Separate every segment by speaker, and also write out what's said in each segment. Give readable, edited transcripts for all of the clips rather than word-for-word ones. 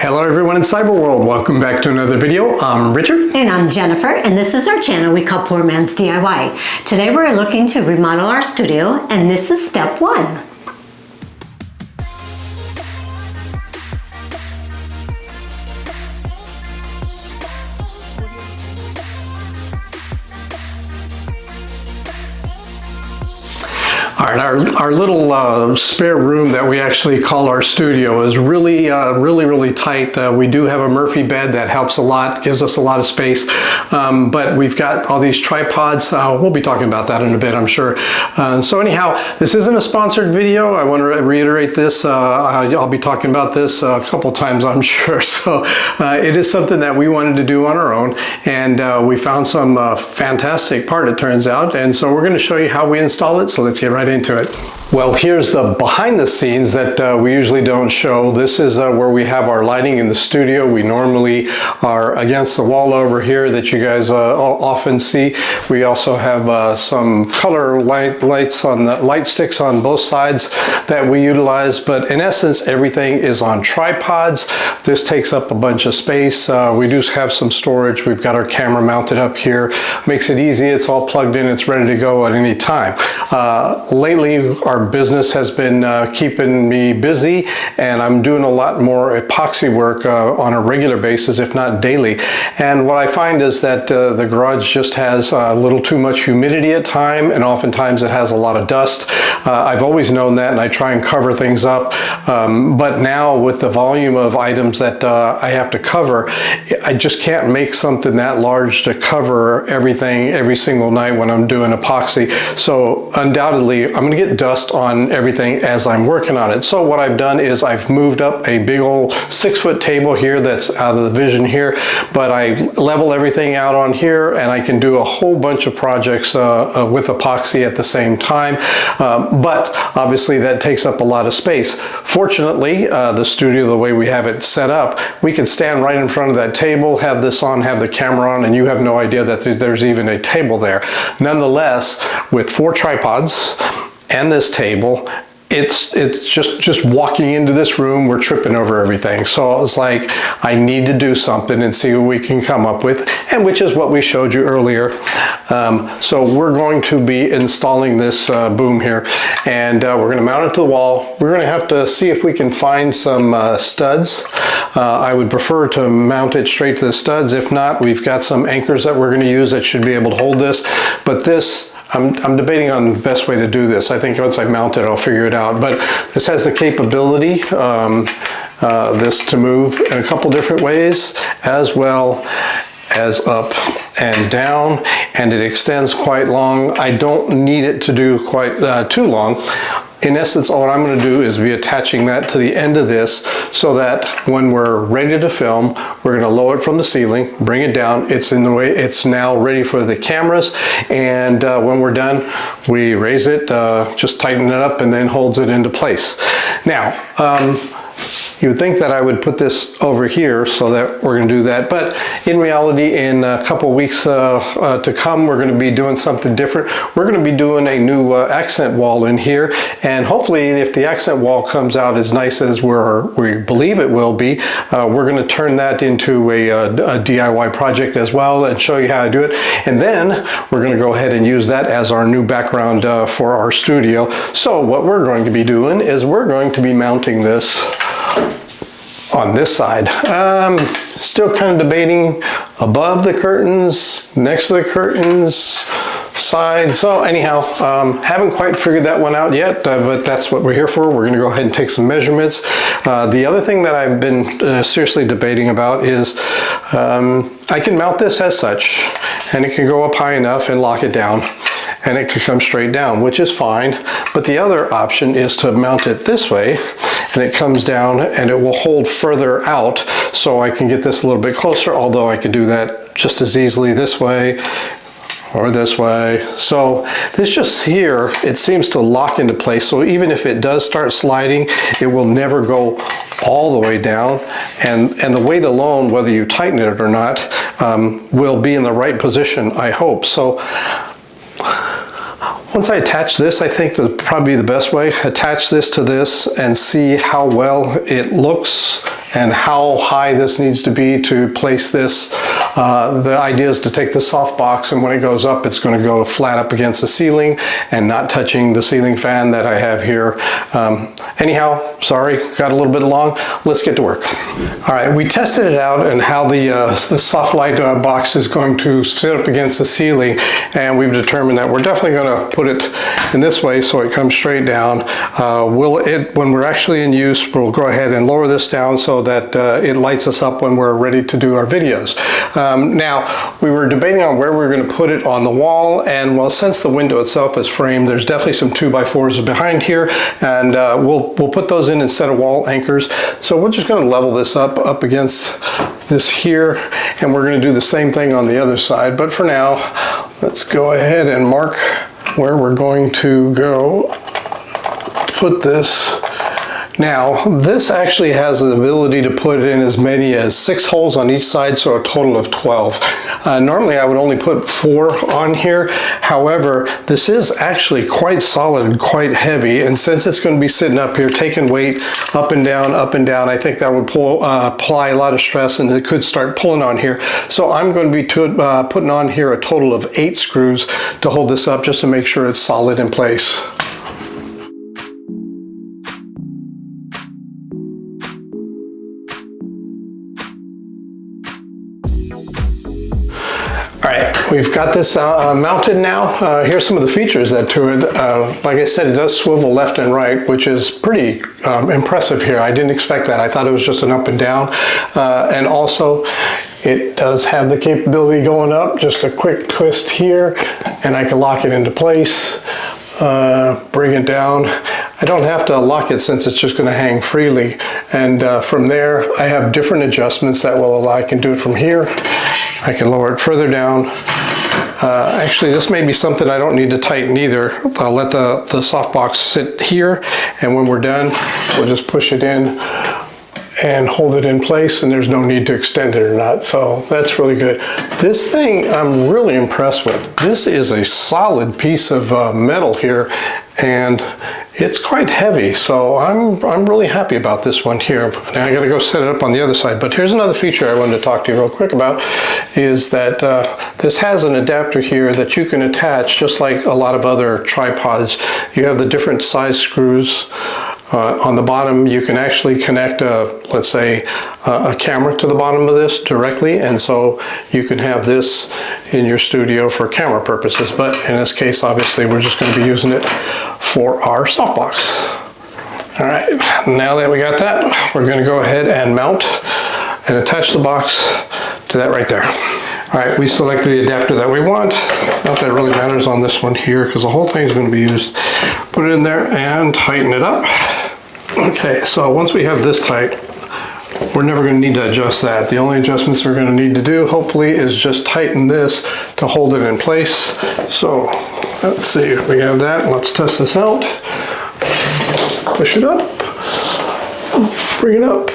Speaker 1: Hello everyone in Cyber World. Welcome back to another video. I'm Richard.
Speaker 2: And I'm Jennifer, and this is our channel we call Poor Man's DIY. Today we're looking to remodel our studio, and this is step one.
Speaker 1: All right, our little spare room that we actually call our studio is really tight. We do have a Murphy bed that helps a lot, gives us a lot of space, but we've got all these tripods. We'll be talking about that in a bit, I'm sure. So anyhow, this isn't a sponsored video. I want to reiterate this. I'll be talking about this a couple times, I'm sure. So it is something that we wanted to do on our own, and we found some fantastic part, it turns out, and so we're going to show you how we install it. So let's get right into it. Well, here's the behind the scenes that we usually don't show. This is where we have our lighting in the studio. We normally are against the wall over here that you guys often see. We also have some color lights on the light sticks on both sides that we utilize, but in essence everything is on tripods. This takes up a bunch of space. We do have some storage. We've got our camera mounted up here. Makes it easy. It's all plugged in. It's ready to go at any time. Lately, our business has been keeping me busy, and I'm doing a lot more epoxy work on a regular basis, if not daily. And what I find is that the garage just has a little too much humidity at times, and oftentimes it has a lot of dust. I've always known that, and I try and cover things up. But now with the volume of items that I have to cover, I just can't make something that large to cover everything every single night when I'm doing epoxy. So undoubtedly, I'm going to get dust on everything as I'm working on it. So what I've done is I've moved up a big old 6-foot table here that's out of the vision here, but I level everything out on here, and I can do a whole bunch of projects with epoxy at the same time. But obviously that takes up a lot of space. Fortunately, the studio, the way we have it set up, we can stand right in front of that table, have this on, have the camera on, and you have no idea that there's even a table there. Nonetheless, with 4 tripods and this table, it's just walking into this room, we're tripping over everything. So it's like, I need to do something and see what we can come up with, and which is what we showed you earlier. So we're going to be installing this boom here, and we're going to mount it to the wall. We're going to have to see if we can find some studs. I would prefer to mount it straight to the studs. If not, we've got some anchors that we're going to use that should be able to hold this. But this, I'm debating on the best way to do this. I think once I mount it, I'll figure it out. But this has the capability, this to move in a couple different ways, as well as up and down, and it extends quite long. I don't need it to do quite too long. In essence, all I'm going to do is be attaching that to the end of this, so that when we're ready to film, we're going to lower it from the ceiling, bring it down. It's in the way. It's now ready for the cameras, and when we're done, we raise it, just tighten it up, and then holds it into place. Now, you would think that I would put this over here so that we're going to do that, but in reality, in a couple weeks to come, we're going to be doing something different. We're going to be doing a new accent wall in here, and hopefully if the accent wall comes out as nice as we believe it will be, we're going to turn that into a DIY project as well and show you how to do it. And then we're going to go ahead and use that as our new background for our studio. So what we're going to be doing is we're going to be mounting this on this side. Still kind of debating above the curtains, next to the curtains, side. So anyhow, haven't quite figured that one out yet, but that's what we're here for. We're going to go ahead and take some measurements. The other thing that I've been seriously debating about is I can mount this as such, and it can go up high enough and lock it down, and it could come straight down, which is fine. But the other option is to mount it this way, and it comes down and it will hold further out, so I can get this a little bit closer, although I could do that just as easily this way or this way. So this just here, it seems to lock into place, so even if it does start sliding, it will never go all the way down, and the weight alone, whether you tighten it or not, will be in the right position, I hope. So Once I attach this, I think that'll probably be the best way. Attach this to this and see how well it looks and how high this needs to be to place this. The idea is to take the soft box, and when it goes up, it's going to go flat up against the ceiling and not touching the ceiling fan that I have here. Anyhow, sorry, got a little bit long. Let's get to work. All right, we tested it out and how the soft light box is going to sit up against the ceiling, and we've determined that we're definitely going to put it in this way so it comes straight down. When we're actually in use, we'll go ahead and lower this down so that it lights us up when we're ready to do our videos. Now, we were debating on where we were going to put it on the wall, and well, since the window itself is framed, there's definitely some 2x4s behind here, and we'll put those in instead of wall anchors. So we're just going to level this up against this here, and we're going to do the same thing on the other side. But for now, let's go ahead and mark where we're going to go put this. Now, this actually has the ability to put in as many as 6 holes on each side, so a total of 12. Normally, I would only put 4 on here. However, this is actually quite solid and quite heavy, and since it's going to be sitting up here, taking weight up and down, I think that would apply a lot of stress, and it could start pulling on here. So I'm going to be putting on here a total of 8 screws to hold this up, just to make sure it's solid in place. We've got this mounted now. Here's some of the features that to it. Like I said, it does swivel left and right, which is pretty impressive here. I didn't expect that. I thought it was just an up and down. And also, it does have the capability going up, just a quick twist here, and I can lock it into place, bring it down. I don't have to lock it since it's just going to hang freely. And from there, I have different adjustments that will allow. I can do it from here. I can lower it further down. Actually, this may be something I don't need to tighten either. I'll let the softbox sit here, and when we're done, we'll just push it in and hold it in place, and there's no need to extend it or not. So that's really good. This thing I'm really impressed with. This is a solid piece of metal here, and it's quite heavy, so I'm really happy about this one here. Now I gotta go set it up on the other side, but here's another feature I wanted to talk to you real quick about, is that this has an adapter here that you can attach just like a lot of other tripods. You have the different size screws. On the bottom, you can actually connect, let's say, a camera to the bottom of this directly, and so you can have this in your studio for camera purposes. But in this case, obviously, we're just going to be using it for our softbox. All right, now that we got that, we're going to go ahead and mount and attach the box to that right there. All right, we selected the adapter that we want. Not that it really matters on this one here, because the whole thing is going to be used. Put it in there and tighten it up. Okay, so once we have this tight, we're never going to need to adjust that. The only adjustments we're going to need to do, hopefully, is just tighten this to hold it in place. So let's see if we have that. Let's test this out. Push it up, bring it up,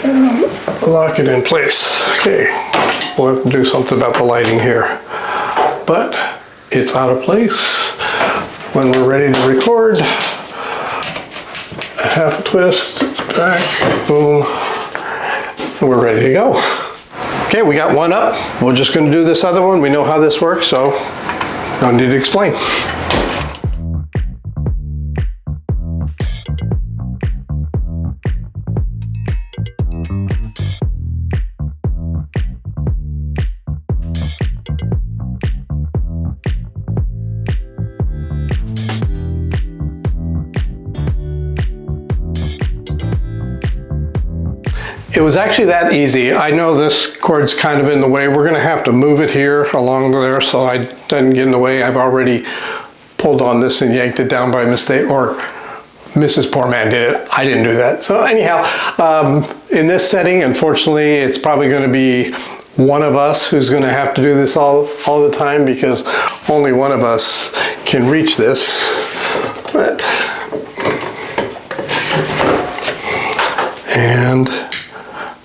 Speaker 1: and lock it in place. Okay, we'll have to do something about the lighting here, but it's out of place. When we're ready to record, a half a twist, back, boom, and we're ready to go. Okay, we got one up. We're just going to do this other one. We know how this works, so no need to explain. It was actually that easy. I know this cord's kind of in the way. We're gonna have to move it here along there so I didn't get in the way. I've already pulled on this and yanked it down by mistake, or Mrs. Poor Man did it. I didn't do that. So anyhow, in this setting, unfortunately, it's probably gonna be one of us who's gonna have to do this all the time, because only one of us can reach this. But, and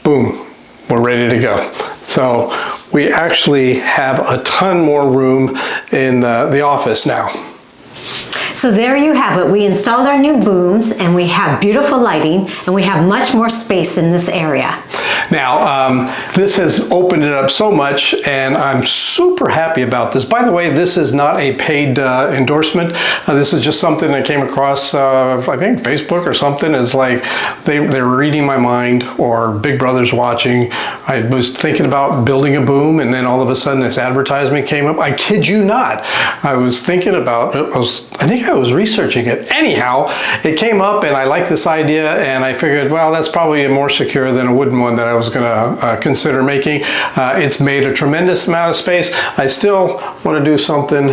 Speaker 1: boom, we're ready to go. So we actually have a ton more room in the office now.
Speaker 2: So there you have it. We installed our new booms and we have beautiful lighting and we have much more space in this area.
Speaker 1: Now, this has opened it up so much and I'm super happy about this. By the way, this is not a paid endorsement. This is just something I came across, I think Facebook or something. It's like they're reading my mind, or Big Brother's watching. I was thinking about building a boom and then all of a sudden this advertisement came up. I kid you not. I was thinking about it. I think I was researching it. Anyhow, it came up and I liked this idea and I figured, well, that's probably more secure than a wooden one that I was going to consider making. It's made a tremendous amount of space. I still want to do something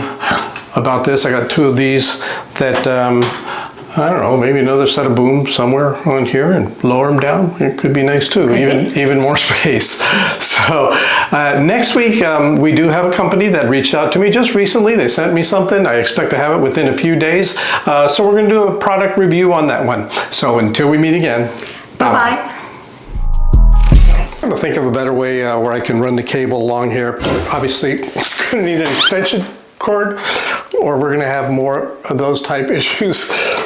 Speaker 1: about this. I got two of these that I don't know, maybe another set of booms somewhere on here and lower them down. It could be nice too, even more space. So next week we do have a company that reached out to me just recently. They sent me something. I expect to have it within a few days. So we're going to do a product review on that one. So until we meet again.
Speaker 2: Bye-bye.
Speaker 1: I'm going to think of a better way where I can run the cable along here. Obviously, it's going to need an extension cord, or we're going to have more of those type issues.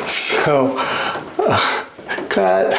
Speaker 1: So, cut.